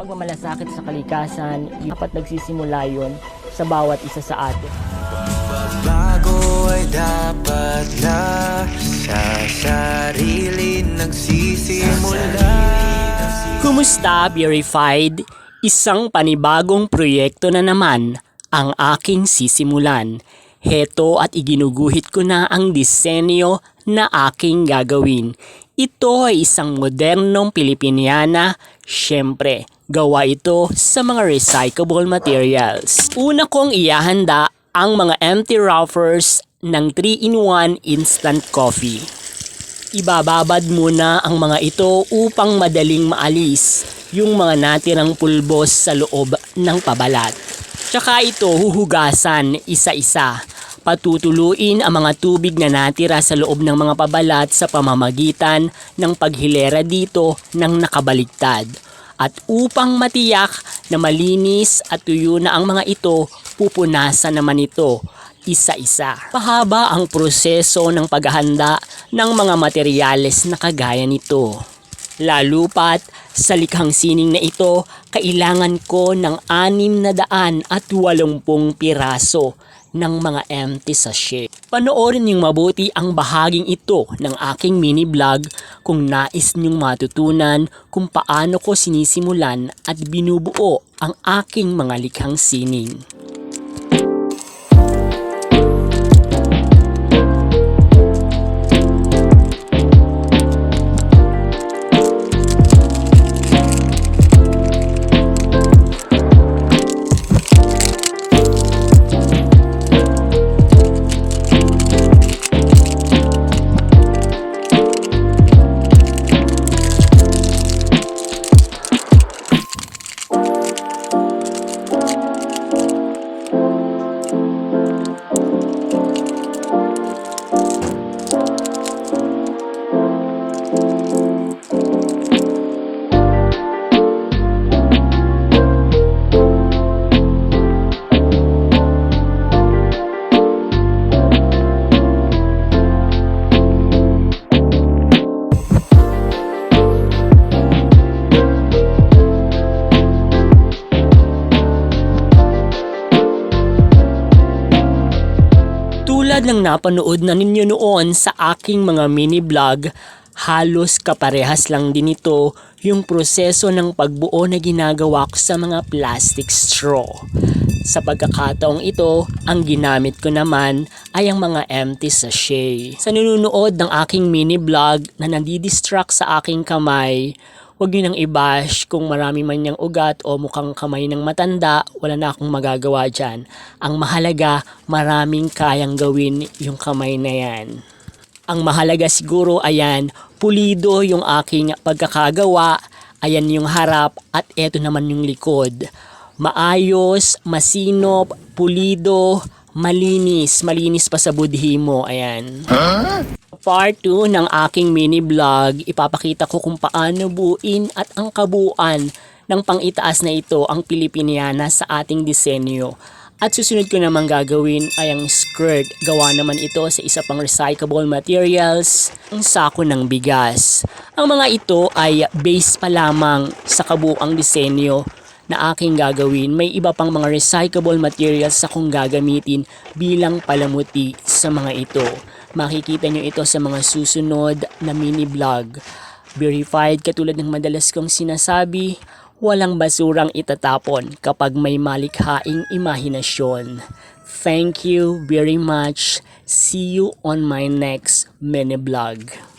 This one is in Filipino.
Pagmamalasakit sa kalikasan, dapat nagsisimula yun sa bawat isa sa atin. Bago ay dapat na sa sarili nagsisimula. Kumusta, Verified? Isang panibagong proyekto na naman ang aking sisimulan. Heto at iginuguhit ko na ang disenyo na aking gagawin. Ito ay isang modernong Pilipiniana, syempre, gawa ito sa mga recyclable materials. Una kong ihahanda ang mga empty wrappers ng 3-in-1 instant coffee. Ibababad muna ang mga ito upang madaling maalis yung mga natirang pulbos sa loob ng pabalat. Tsaka ito huhugasan isa-isa. Patutuluin ang mga tubig na natira sa loob ng mga pabalat sa pamamagitan ng paghilera dito ng nakabaligtad. At upang matiyak na malinis at tuyo na ang mga ito, pupunasan naman ito isa-isa. Pahaba ang proseso ng paghahanda ng mga materyales na kagaya nito. Lalo pat sa likhang sining na ito, kailangan ko ng 680 piraso ng mga empty sachet. Panoorin niyong mabuti ang bahaging ito ng aking mini vlog kung nais niyong matutunan kung paano ko sinisimulan at binubuo ang aking mga likhang sining. Tulad ng napanood na ninyo noon sa aking mga mini vlog, halos kaparehas lang din ito yung proseso ng pagbuo na ginagawa ko sa mga plastic straw. Sa pagkakataong ito, ang ginamit ko naman ay ang mga empty sachet. Sa nununood ng aking mini vlog na nandidistract sa aking kamay, huwag nyo nang i-bash kung marami man niyang ugat o mukhang kamay ng matanda, wala na akong magagawa dyan. Ang mahalaga, maraming kayang gawin yung kamay na yan. Ang mahalaga siguro, ayan, pulido yung aking pagkakagawa, ayan yung harap at eto naman yung likod. Maayos, masinop, pulido, malinis pa sa budhi mo, ayan. Part 2 ng aking mini vlog, ipapakita ko kung paano buuin at ang kabuuan ng pang-itaas na ito ang Pilipiniana sa ating disenyo. At susunod ko namang gagawin ay ang skirt. Gawa naman ito sa isa pang recyclable materials, ang sako ng bigas. Ang mga ito ay base pa lamang sa kabuuang disenyo na aking gagawin. May iba pang mga recyclable materials sa kung gagamitin bilang palamuti sa mga ito. Makikita nyo ito sa mga susunod na mini vlog. Verified, katulad ng madalas kong sinasabi, walang basurang itatapon kapag may malikhaing imahinasyon. Thank you very much. See you on my next mini vlog.